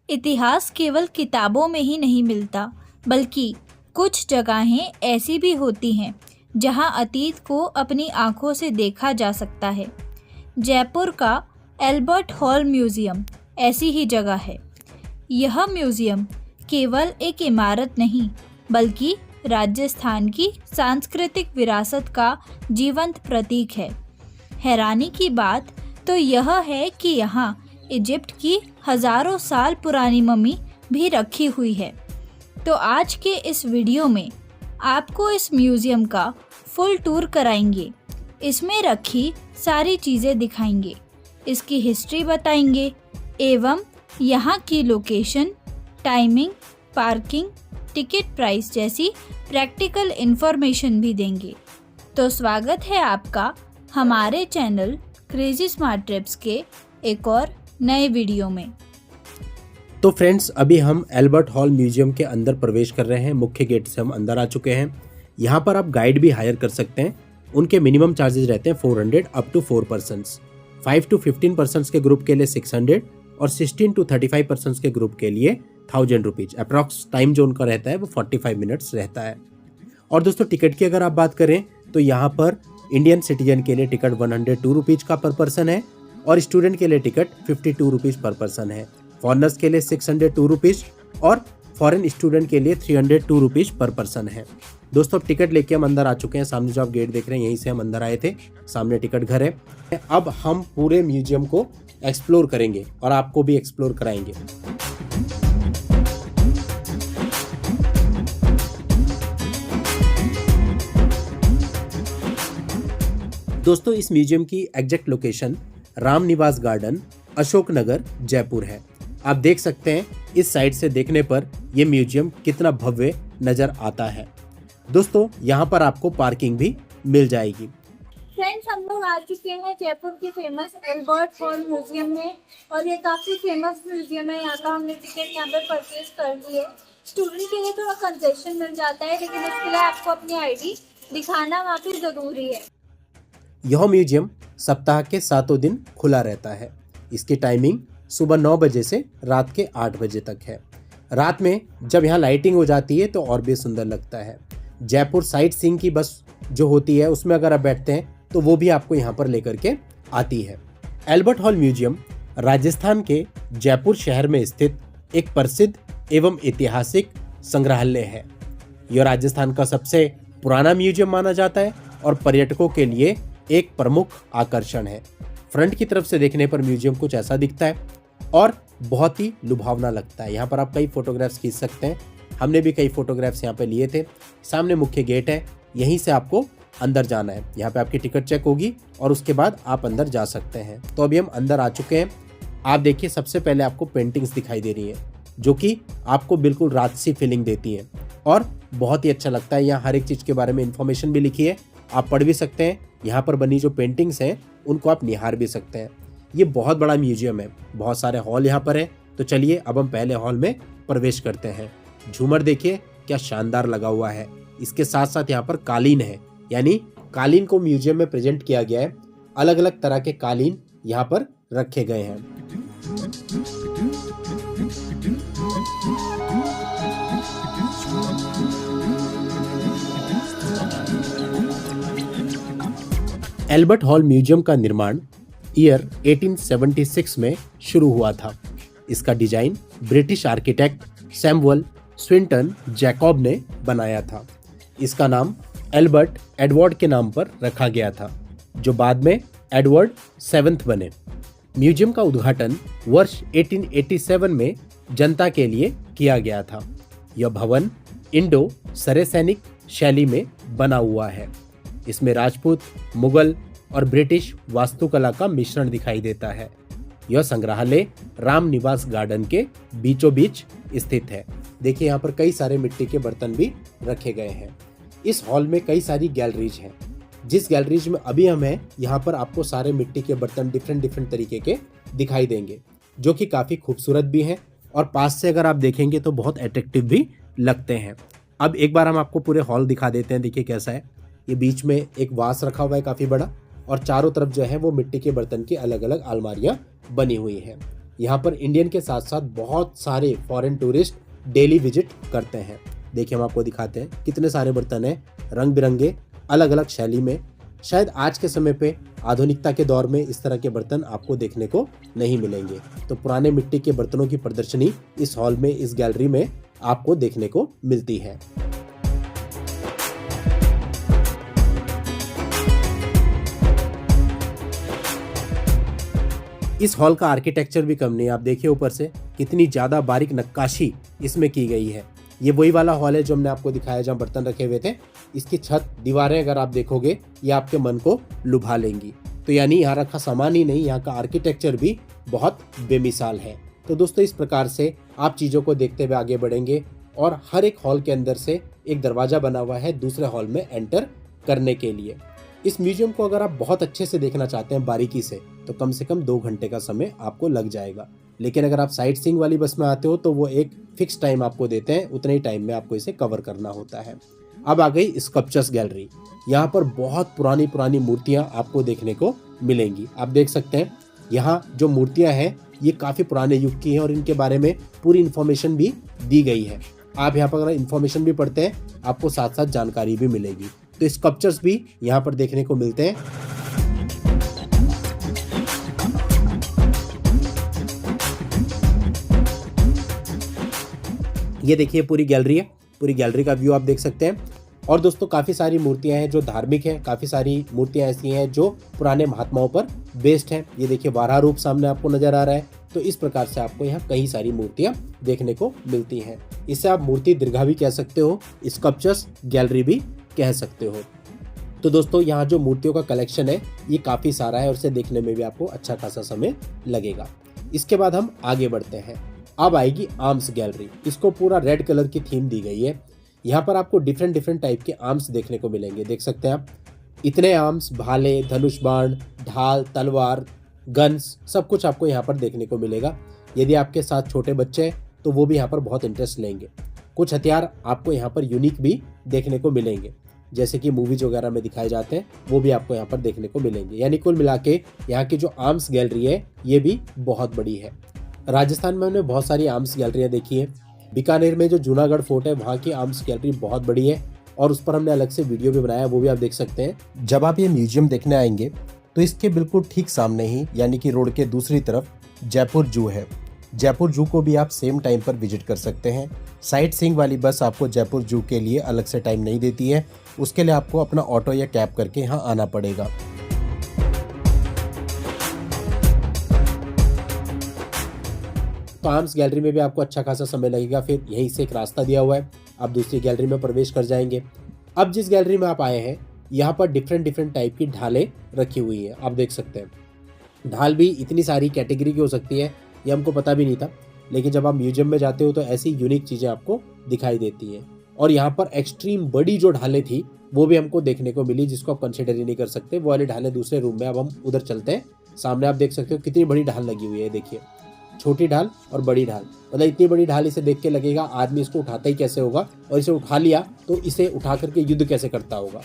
इतिहास केवल किताबों में ही नहीं मिलता, बल्कि कुछ जगहें ऐसी भी होती हैं जहां अतीत को अपनी आंखों से देखा जा सकता है। जयपुर का एल्बर्ट हॉल म्यूजियम ऐसी ही जगह है। यह म्यूजियम केवल एक इमारत नहीं, बल्कि राजस्थान की सांस्कृतिक विरासत का जीवंत प्रतीक है। हैरानी की बात तो यह है कि यहाँ इजिप्ट की हजारों साल पुरानी मम्मी भी रखी हुई है। तो आज के इस वीडियो में आपको इस म्यूजियम का फुल टूर कराएंगे। इसमें रखी सारी चीज़ें दिखाएंगे, इसकी हिस्ट्री बताएंगे एवं यहाँ की location, timing, parking, ticket price जैसी प्रैक्टिकल इन्फॉर्मेशन भी देंगे। तो स्वागत है आपका हमारे चैनल क्रेजी स्मार्ट ट्रिप्स के एक और नए वीडियो में। तो फ्रेंड्स, अभी हम एल्बर्ट हॉल म्यूजियम के अंदर प्रवेश कर रहे हैं। मुख्य गेट से हम अंदर आ चुके हैं। यहाँ पर आप गाइड भी हायर कर सकते हैं। उनके मिनिमम चार्जेस रहते हैं 400 up to 4 persons, 5 to 15 persons के ग्रुप के लिए 600 और 16 to 35 पर्सन्स के ग्रुप के लिए 1000 रुपीज। अप्रॉक्स टाइम जो उनका रहता है वो 45 मिनट्स रहता है। और दोस्तों, टिकट की अगर आप बात करें तो यहाँ पर इंडियन सिटीजन के लिए टिकट 102 रुपीज का पर पर्सन है और स्टूडेंट के लिए टिकट 52 रुपीज पर पर्सन है। फॉरनर्स के लिए 602 रुपीज और फॉरेन स्टूडेंट के लिए 302 रुपीज पर पर्सन है। दोस्तों, अब टिकट लेके हम अंदर आ चुके हैं। सामने जो आप गेट देख रहे हैं, यहीं से हम अंदर आए थे। सामने टिकट घर है। अब हम पूरे म्यूजियम को एक्सप्लोर करेंगे और आपको भी एक्सप्लोर कराएंगे। दोस्तों, इस म्यूजियम की exact location Ram Niwas garden, Ashok Nagar, Jaipur है। आप देख सकते हैं इस साइड से देखने पर यह म्यूजियम कितना भव्य नजर आता है। दोस्तों, यहाँ पर आपको पार्किंग भी मिल जाएगी। फ्रेंड्स, हम लोग आ चुके हैं जयपुर के फेमस एल्बर्ट हॉल म्यूजियम में और ये काफ़ी फेमस म्यूजियम है। यहाँ का हमने टिकट यहाँ पर परचेज कर ली है। स्टूडेंट के लिए थोड़ा कंसेशन मिल जाता है, लेकिन उसके लिए आपको अपनी आईडी दिखाना वहाँ पे ज़रूरी है। यह म्यूजियम सप्ताह के 7 दिन खुला रहता है। इसकी टाइमिंग सुबह 9 बजे से रात के 8 बजे तक है। रात में जब यहाँ लाइटिंग हो जाती है तो और भी सुंदर लगता है। जयपुर साइट सीइंग की बस जो होती है उसमें अगर आप बैठते हैं तो वो भी आपको यहाँ पर लेकर के आती है। एल्बर्ट हॉल म्यूजियम राजस्थान के जयपुर शहर में स्थित एक प्रसिद्ध एवं ऐतिहासिक संग्रहालय है। यह राजस्थान का सबसे पुराना म्यूजियम माना जाता है और पर्यटकों के लिए एक प्रमुख आकर्षण है। फ्रंट की तरफ से देखने पर म्यूजियम कुछ ऐसा दिखता है और बहुत ही लुभावना लगता है। यहाँ पर आप कई फोटोग्राफ्स खींच सकते हैं। हमने भी कई फोटोग्राफ्स यहाँ पे लिए थे। सामने मुख्य गेट है, यहीं से आपको अंदर जाना है। यहाँ पे आपकी टिकट चेक होगी और उसके बाद आप अंदर जा सकते हैं। तो अभी हम अंदर आ चुके हैं। आप देखिए, सबसे पहले आपको पेंटिंग्स दिखाई दे रही है जो कि आपको बिल्कुल राजसी फीलिंग देती है और बहुत ही अच्छा लगता है। यहाँ हर एक चीज़ के बारे में इंफॉर्मेशन भी लिखी है, आप पढ़ भी सकते हैं। यहाँ पर बनी जो पेंटिंग्स हैं उनको आप निहार भी सकते हैं। ये बहुत बड़ा म्यूजियम है, बहुत सारे हॉल यहाँ पर है। तो चलिए अब हम पहले हॉल में प्रवेश करते हैं। झूमर देखिए क्या शानदार लगा हुआ है। इसके साथ साथ यहाँ पर कालीन है, यानी कालीन को म्यूजियम में प्रेजेंट किया गया है। अलग अलग तरह के कालीन यहाँ पर रखे गए हैं। एल्बर्ट हॉल म्यूजियम का निर्माण ईयर 1876 में शुरू हुआ था। इसका design British architect Samuel Swinton Jacob ने बनाया था। इसका नाम एल्बर्ट एडवर्ड के नाम पर रखा गया था, जो बाद में एडवर्ड 7th बने। म्यूजियम का उद्घाटन वर्ष 1887 में जनता के लिए किया गया था। यह भवन इंडो सरेसैनिक शैली में बना हुआ है। इसमें राजपूत, मुगल और ब्रिटिश वास्तुकला का मिश्रण दिखाई देता है। यह संग्रहालय राम निवास गार्डन के बीचों बीच स्थित है। देखिए, यहाँ पर कई सारे मिट्टी के बर्तन भी रखे गए हैं। इस हॉल में कई सारी गैलरीज हैं। जिस गैलरीज में अभी हम हैं, यहाँ पर आपको सारे मिट्टी के बर्तन डिफरेंट तरीके के दिखाई देंगे, जो कि काफ़ी खूबसूरत भी हैं और पास से अगर आप देखेंगे तो बहुत अट्रैक्टिव भी लगते हैं। अब एक बार हम आपको पूरे हॉल दिखा देते हैं। देखिए कैसा है। ये बीच में एक वास रखा हुआ है काफ़ी बड़ा और चारों तरफ जो है वो मिट्टी के बर्तन की अलग अलग अलमारियाँ बनी हुई हैं। यहाँ पर इंडियन के साथ साथ बहुत सारे फॉरेन टूरिस्ट डेली विजिट करते हैं। देखिए हम आपको दिखाते हैं कितने सारे बर्तन हैं, रंग बिरंगे, अलग अलग शैली में। शायद आज के समय पे आधुनिकता के दौर में इस तरह के बर्तन आपको देखने को नहीं मिलेंगे। तो पुराने मिट्टी के बर्तनों की प्रदर्शनी इस हॉल में, इस गैलरी में आपको देखने को मिलती है। इस हॉल का आर्किटेक्चर भी कम नहीं है। आप देखिए ऊपर से कितनी ज्यादा बारीक नक्काशी इसमें की गई है। ये वही वाला हॉल है जो हमने आपको दिखाया जहाँ बर्तन रखे हुए थे। इसकी छत, दीवारें अगर आप देखोगे ये आपके मन को लुभा लेंगी। तो यानी यहाँ रखा सामान ही नहीं, यहाँ का आर्किटेक्चर भी बहुत बेमिसाल है। तो दोस्तों इस प्रकार से आप चीज़ों को देखते हुए आगे बढ़ेंगे और हर एक हॉल के अंदर से एक दरवाज़ा बना हुआ है दूसरे हॉल में एंटर करने के लिए। इस म्यूजियम को अगर आप बहुत अच्छे से देखना चाहते हैं बारीकी से, तो कम से कम 2 घंटे का समय आपको लग जाएगा। लेकिन अगर आप साइट सीइंग वाली बस में आते हो तो वो एक फिक्स टाइम आपको देते हैं, उतने ही टाइम में आपको इसे कवर करना होता है। अब आ गई स्कल्पचर्स गैलरी। यहाँ पर बहुत पुरानी पुरानी मूर्तियाँ आपको देखने को मिलेंगी। आप देख सकते हैं यहाँ जो मूर्तियाँ हैं ये काफ़ी पुराने युग की हैं और इनके बारे में पूरी इन्फॉर्मेशन भी दी गई है। आप यहाँ पर अगर इन्फॉर्मेशन भी पढ़ते हैं आपको साथ साथ जानकारी भी मिलेगी। तो स्कल्पचर्स भी यहाँ पर देखने को मिलते हैं। ये देखिए पूरी गैलरी है, पूरी गैलरी का व्यू आप देख सकते हैं। और दोस्तों काफ़ी सारी मूर्तियां हैं जो धार्मिक हैं, काफ़ी सारी मूर्तियां ऐसी हैं जो पुराने महात्माओं पर बेस्ड हैं। ये देखिए वाराह रूप सामने आपको नजर आ रहा है। तो इस प्रकार से आपको यहाँ कई सारी मूर्तियां देखने को मिलती हैं। इसे आप मूर्ति दीर्घा भी कह सकते हो, स्कल्पचर्स गैलरी भी कह सकते हो। तो दोस्तों यहाँ जो मूर्तियों का कलेक्शन है ये काफ़ी सारा है और इसे देखने में भी आपको अच्छा खासा समय लगेगा। इसके बाद हम आगे बढ़ते हैं। अब आएगी आर्म्स गैलरी। इसको पूरा रेड कलर की थीम दी गई है। यहाँ पर आपको डिफरेंट टाइप के आर्म्स देखने को मिलेंगे। देख सकते हैं आप इतने आर्म्स, भाले, धनुष बाण, ढाल, तलवार, गन्स, सब कुछ आपको यहाँ पर देखने को मिलेगा। यदि आपके साथ छोटे बच्चे हैं तो वो भी यहाँ पर बहुत इंटरेस्ट लेंगे। कुछ हथियार आपको यहाँ पर यूनिक भी देखने को मिलेंगे, जैसे कि मूवीज वगैरह में दिखाए जाते हैं, वो भी आपको यहाँ पर देखने को मिलेंगे। यानी कुल मिला के यहाँ की जो आर्म्स गैलरी है ये भी बहुत बड़ी है। राजस्थान में हमने बहुत सारी आर्म्स गैलरियाँ देखी है। बीकानेर में जो जूनागढ़ फोर्ट है वहाँ की आर्म्स गैलरी बहुत बड़ी है और उस पर हमने अलग से वीडियो भी बनाया, वो भी आप देख सकते हैं। जब आप ये म्यूजियम देखने आएंगे तो इसके बिल्कुल ठीक सामने ही यानी कि रोड के दूसरी तरफ जयपुर जू है। जयपुर जू को भी आप सेम टाइम पर विजिट कर सकते हैं। साइट सीइंग वाली बस आपको जयपुर जू के लिए अलग से टाइम नहीं देती है, उसके लिए आपको अपना ऑटो या कैब करके यहाँ आना पड़ेगा। तो आर्म्स गैलरी में भी आपको अच्छा खासा समय लगेगा। फिर यहीं से एक रास्ता दिया हुआ है, आप दूसरी गैलरी में प्रवेश कर जाएंगे। अब जिस गैलरी में आप आए हैं यहाँ पर डिफरेंट टाइप की ढालें रखी हुई हैं। आप देख सकते हैं ढाल भी इतनी सारी कैटेगरी की हो सकती है, ये हमको पता भी नहीं था। लेकिन जब आप म्यूजियम में जाते हो तो ऐसी यूनिक चीज़ें आपको दिखाई देती हैं। और यहाँ पर एक्सट्रीम बड़ी जो ढालें थी वो भी हमको देखने को मिली, जिसको आप कंसिडर ही नहीं कर सकते। वो वाली ढालें दूसरे रूम में। अब हम उधर चलते हैं। सामने आप देख सकते हो कितनी बड़ी ढाल लगी हुई है। देखिए छोटी ढाल और बड़ी ढाल, मतलब इतनी बड़ी ढाल इसे देख के लगेगा आदमी इसको उठाता ही कैसे होगा, और इसे उठा लिया तो इसे उठा करके युद्ध कैसे करता होगा।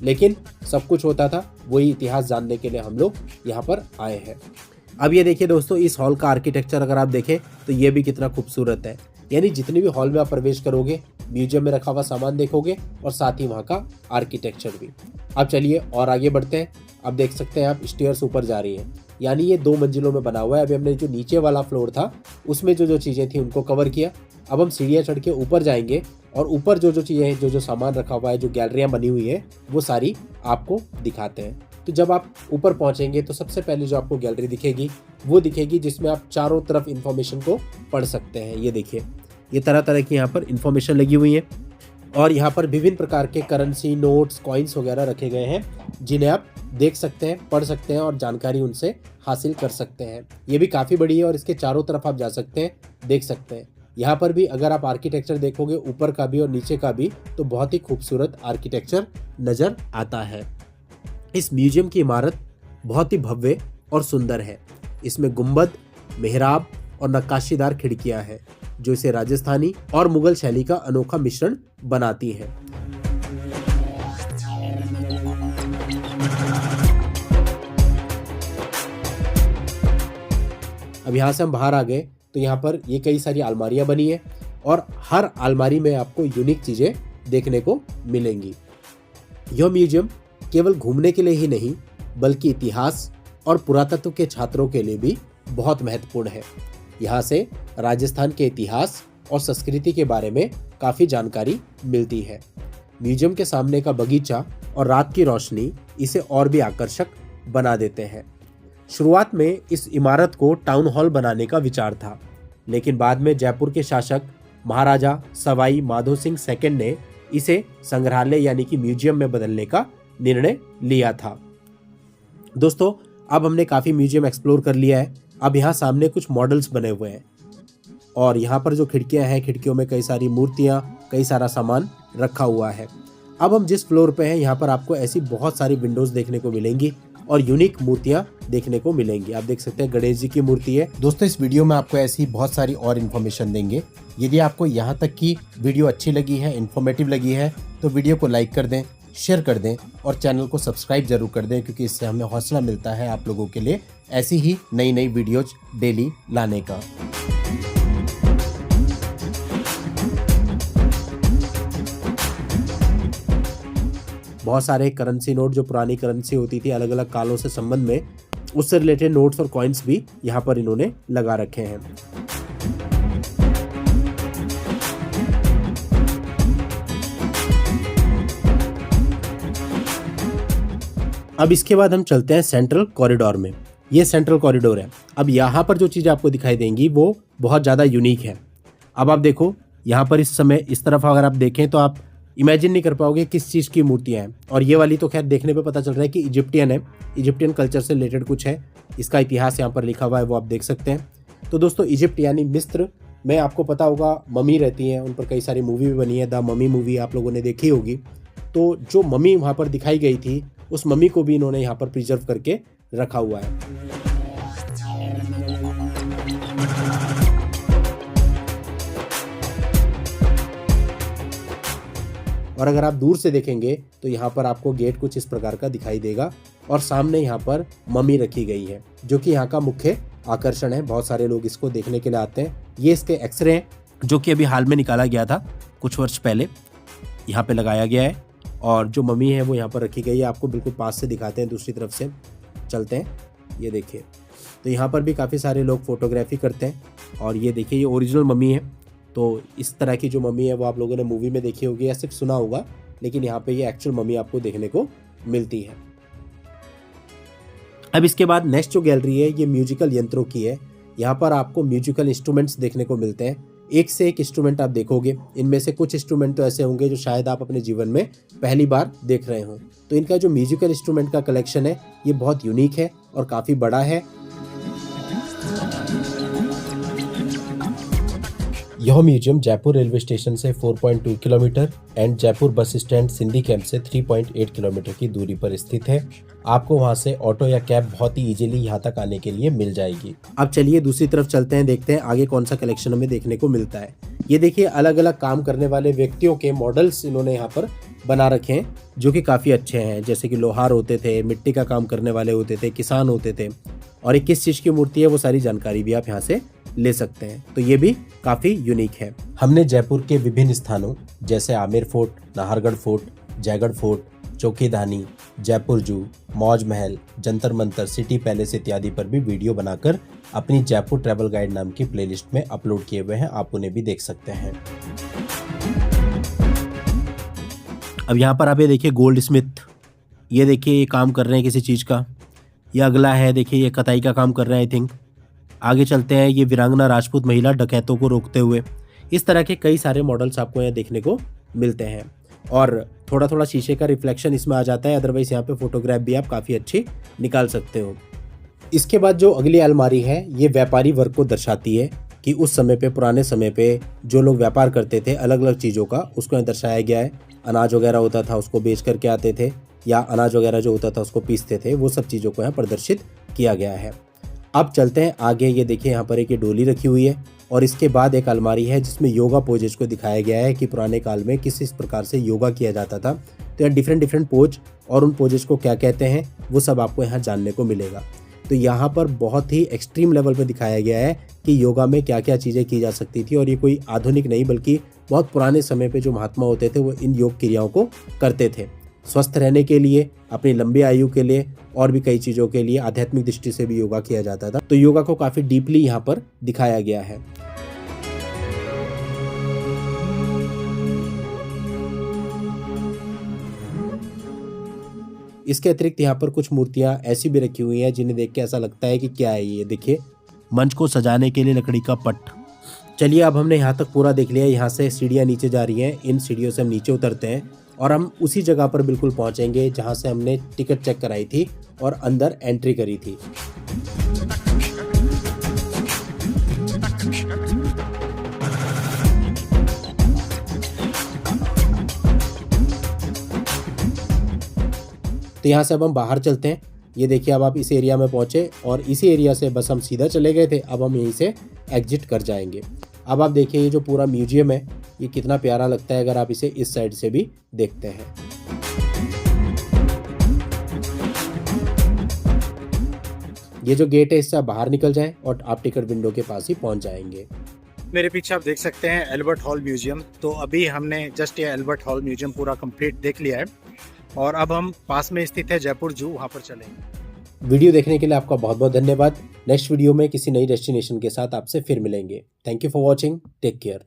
लेकिन सब कुछ होता था, वही इतिहास जानने के लिए हम लोग यहाँ पर आए हैं। अब ये देखिए दोस्तों, इस हॉल का आर्किटेक्चर अगर आप देखें तो ये भी कितना खूबसूरत है। यानी जितने भी हॉल में आप प्रवेश करोगे म्यूजियम में रखा हुआ सामान देखोगे और साथ ही वहाँ का आर्किटेक्चर भी। अब चलिए और आगे बढ़ते हैं। अब देख सकते हैं आप स्टेयर्स ऊपर जा रही हैं, यानी ये 2 मंजिलों में बना हुआ है। अभी हमने जो नीचे वाला फ्लोर था उसमें जो चीज़ें थी उनको कवर किया। अब हम सीढ़ियाँ चढ़ के ऊपर जाएंगे और ऊपर जो चीज़ें हैं, जो सामान रखा हुआ है, जो गैलरियाँ बनी हुई है, वो सारी आपको दिखाते हैं। तो जब आप ऊपर पहुँचेंगे तो सबसे पहले जो आपको गैलरी दिखेगी वो दिखेगी जिसमें आप चारों तरफ इन्फॉर्मेशन को पढ़ सकते हैं। ये देखिए ये तरह तरह की यहाँ पर इन्फॉर्मेशन लगी हुई है और यहाँ पर विभिन्न प्रकार के करेंसी, नोट्स, कॉइन्स वगैरह रखे गए हैं, जिन्हें आप देख सकते हैं, पढ़ सकते हैं और जानकारी उनसे हासिल कर सकते हैं। ये भी काफ़ी बड़ी है और इसके चारों तरफ आप जा सकते हैं, देख सकते हैं। यहाँ पर भी अगर आप आर्किटेक्चर देखोगे ऊपर का भी और नीचे का भी, तो बहुत ही खूबसूरत आर्किटेक्चर नज़र आता है। इस म्यूजियम की इमारत बहुत ही भव्य और सुंदर है। इसमें गुंबद, मेहराब और नक्काशीदार खिड़कियां हैं, जो इसे राजस्थानी और मुगल शैली का अनोखा मिश्रण बनाती है। अब यहाँ से हम बाहर आ गए तो यहाँ पर ये कई सारी अलमारियाँ बनी है और हर अलमारी में आपको यूनिक चीज़ें देखने को मिलेंगी। यह म्यूजियम केवल घूमने के लिए ही नहीं बल्कि इतिहास और पुरातत्व के छात्रों के लिए भी बहुत महत्वपूर्ण है। यहाँ से राजस्थान के इतिहास और संस्कृति के बारे में काफ़ी जानकारी मिलती है। म्यूजियम के सामने का बगीचा और रात की रोशनी इसे और भी आकर्षक बना देते हैं। शुरुआत में इस इमारत को टाउन हॉल बनाने का विचार था, लेकिन बाद में जयपुर के शासक महाराजा सवाई माधो सिंह सेकंड ने इसे संग्रहालय यानी कि म्यूजियम में बदलने का निर्णय लिया था। दोस्तों, अब हमने काफ़ी म्यूजियम एक्सप्लोर कर लिया है। अब यहाँ सामने कुछ मॉडल्स बने हुए हैं और यहाँ पर जो खिड़कियाँ हैं, खिड़कियों में कई सारी मूर्तियाँ, कई सारा सामान रखा हुआ है। अब हम जिस फ्लोर पे हैं यहाँ पर आपको ऐसी बहुत सारी विंडोज़ देखने को मिलेंगी और यूनिक मूर्तियाँ देखने को मिलेंगी। आप देख सकते हैं गणेश जी की मूर्ति है। दोस्तों, इस वीडियो में आपको ऐसी बहुत सारी और इन्फॉर्मेशन देंगे। यदि आपको यहाँ तक की वीडियो अच्छी लगी है, इन्फॉर्मेटिव लगी है, तो वीडियो को लाइक कर दें, शेयर कर दें और चैनल को सब्सक्राइब जरूर कर दें, क्योंकि इससे हमें हौसला मिलता है आप लोगों के लिए ऐसी ही नई नई वीडियोज डेली लाने का। बहुत सारे करेंसी नोट, जो पुरानी करेंसी होती थी अलग अलग कालों से संबंध में, उससे रिलेटेड नोट्स और कॉइन्स भी यहाँ पर इन्होंने लगा रखे हैं। अब इसके बाद हम चलते हैं सेंट्रल कॉरिडोर में। ये सेंट्रल कॉरिडोर है। अब यहाँ पर जो चीज़ आपको दिखाई देंगी वो बहुत ज़्यादा यूनिक है। अब आप देखो यहाँ पर इस समय इस तरफ अगर आप देखें तो आप इमेजिन नहीं कर पाओगे किस चीज़ की मूर्तियाँ हैं। और ये वाली तो खैर देखने पे पता चल रहा है कि इजिप्टियन है, इजिप्टियन कल्चर से रिलेटेड कुछ है। इसका इतिहास यहाँ पर लिखा हुआ है, वो आप देख सकते हैं। तो दोस्तों, इजिप्ट यानी मिस्र में आपको पता होगा मम्मी रहती हैं, उन पर कई सारी मूवी भी बनी है। द मम्मी मूवी आप लोगों ने देखी होगी। तो जो मम्मी वहाँ पर दिखाई गई थी, उस मम्मी को भी इन्होंने यहाँ पर प्रिजर्व करके रखा हुआ है। और अगर आप दूर से देखेंगे तो यहाँ पर आपको गेट कुछ इस प्रकार का दिखाई देगा और सामने यहाँ पर मम्मी रखी गई है, जो कि यहाँ का मुख्य आकर्षण है। बहुत सारे लोग इसको देखने के लिए आते हैं। ये इसके एक्सरे हैं, जो कि अभी हाल में निकाला गया था, कुछ वर्ष पहले यहाँ पे लगाया गया है। और जो मम्मी है वो यहाँ पर रखी गई है। आपको बिल्कुल पास से दिखाते हैं, दूसरी तरफ से चलते हैं। ये देखिए, तो यहाँ पर भी काफ़ी सारे लोग फोटोग्राफी करते हैं। और ये देखिए, ये ओरिजिनल मम्मी है। तो इस तरह की जो मम्मी है वो आप लोगों ने मूवी में देखी होगी या सिर्फ सुना होगा, लेकिन यहाँ पे ये एक्चुअल मम्मी आपको देखने को मिलती है। अब इसके बाद नेक्स्ट जो गैलरी है ये म्यूजिकल यंत्रों की है। यहाँ पर आपको म्यूजिकल इंस्ट्रूमेंट्स देखने को मिलते हैं। एक से एक इंस्ट्रूमेंट आप देखोगे। इनमें से कुछ इंस्ट्रूमेंट तो ऐसे होंगे जो शायद आप अपने जीवन में पहली बार देख रहे हो। तो इनका जो म्यूजिकल इंस्ट्रूमेंट का कलेक्शन है ये बहुत यूनिक है और काफ़ी बड़ा है। यह म्यूजियम जयपुर रेलवे स्टेशन से 4.2 kilometre and Jaipur bus stand Sindhi camp से 3.8 किलोमीटर की दूरी पर स्थित है। आपको वहां से ऑटो या कैब बहुत ही इजीली यहाँ तक आने के लिए मिल जाएगी। अब चलिए दूसरी तरफ चलते हैं, देखते हैं आगे कौन सा कलेक्शन हमें देखने को मिलता है। ये देखिए, अलग अलग काम करने वाले व्यक्तियों के मॉडल्स इन्होंने यहाँ पर बना रखे हैं, जो कि काफ़ी अच्छे हैं। जैसे कि लोहार होते थे, मिट्टी का काम करने वाले होते थे, किसान होते थे। और ये किस चीज़ की मूर्ति है वो सारी जानकारी भी आप यहाँ से ले सकते हैं। तो ये भी काफ़ी यूनिक है। हमने जयपुर के विभिन्न स्थानों जैसे Amer fort, Nahargarh fort, Jaigarh fort, Chokhi Dhani, Jaipur zoo, Mauj महल, जंतर मंतर, सिटी पैलेस इत्यादि पर भी वीडियो बनाकर अपनी जयपुर ट्रैवल गाइड नाम की प्लेलिस्ट में अपलोड किए हुए हैं। आप उन्हें भी देख सकते हैं। अब यहाँ पर आप ये देखिए गोल्ड स्मिथ, ये देखिए ये काम कर रहे हैं किसी चीज़ का। ये अगला है, देखिए ये कताई का काम कर रहे हैं आई थिंक। आगे चलते हैं, ये वीरांगना राजपूत महिला डकैतों को रोकते हुए। इस तरह के कई सारे मॉडल्स आपको यहाँ देखने को मिलते हैं और थोड़ा थोड़ा शीशे का रिफ्लेक्शन इसमें आ जाता है। अदरवाइज यहाँ पे फोटोग्राफ भी आप काफ़ी अच्छी निकाल सकते हो। इसके बाद जो अगली अलमारी है ये व्यापारी वर्ग को दर्शाती है कि उस समय पे, पुराने समय पे जो लोग व्यापार करते थे अलग अलग चीज़ों का, उसको यहाँ दर्शाया गया है। अनाज वगैरह होता था उसको बेच करके आते थे, या अनाज वगैरह जो होता था उसको पीसते थे, वो सब चीज़ों को यहाँ प्रदर्शित किया गया है। अब चलते हैं आगे। ये देखिए, यहाँ पर एक ये डोली रखी हुई है और इसके बाद एक अलमारी है जिसमें योगा पोजेज को दिखाया गया है कि पुराने काल में किस प्रकार से योगा किया जाता था। तो यहाँ डिफरेंट पोज और उन पोजेज को क्या कहते हैं वो सब आपको यहाँ जानने को मिलेगा। तो तो यहाँ पर बहुत ही एक्सट्रीम लेवल पे दिखाया गया है कि योगा में क्या क्या चीज़ें की जा सकती थी, और ये कोई आधुनिक नहीं बल्कि बहुत पुराने समय पे जो महात्मा होते थे वो इन योग क्रियाओं को करते थे, स्वस्थ रहने के लिए, अपनी लंबी आयु के लिए और भी कई चीज़ों के लिए। आध्यात्मिक दृष्टि से भी योगा किया जाता था। तो योगा को काफ़ी डीपली यहाँ पर दिखाया गया है। इसके अतिरिक्त यहाँ पर कुछ मूर्तियाँ ऐसी भी रखी हुई हैं जिन्हें देख के ऐसा लगता है कि क्या है ये। देखिए, मंच को सजाने के लिए लकड़ी का पट। चलिए, अब हमने यहाँ तक पूरा देख लिया। यहाँ से सीढ़ियाँ नीचे जा रही हैं, इन सीढ़ियों से हम नीचे उतरते हैं और हम उसी जगह पर बिल्कुल पहुँचेंगे जहाँ से हमने टिकट चेक कराई थी और अंदर एंट्री करी थी। तो यहाँ से अब हम बाहर चलते हैं। ये देखिए, अब आप इस एरिया में पहुँचे और इसी एरिया से बस हम सीधा चले गए थे। अब हम यहीं से एग्जिट कर जाएंगे। अब आप देखिए, ये जो पूरा म्यूजियम है ये कितना प्यारा लगता है अगर आप इसे इस साइड से भी देखते हैं। ये जो गेट है इससे आप बाहर निकल जाएं और आप टिकट विंडो के पास ही पहुंच जाएंगे। मेरे पीछे आप देख सकते हैं एल्बर्ट हॉल म्यूजियम। तो अभी हमने जस्ट ये एल्बर्ट हॉल म्यूजियम पूरा कंप्लीट देख लिया है और अब हम पास में स्थित है जयपुर जू, वहाँ पर चलेंगे। वीडियो देखने के लिए आपका बहुत बहुत धन्यवाद। नेक्स्ट वीडियो में किसी नई डेस्टिनेशन के साथ आपसे फिर मिलेंगे। Thank you for watching. Take care.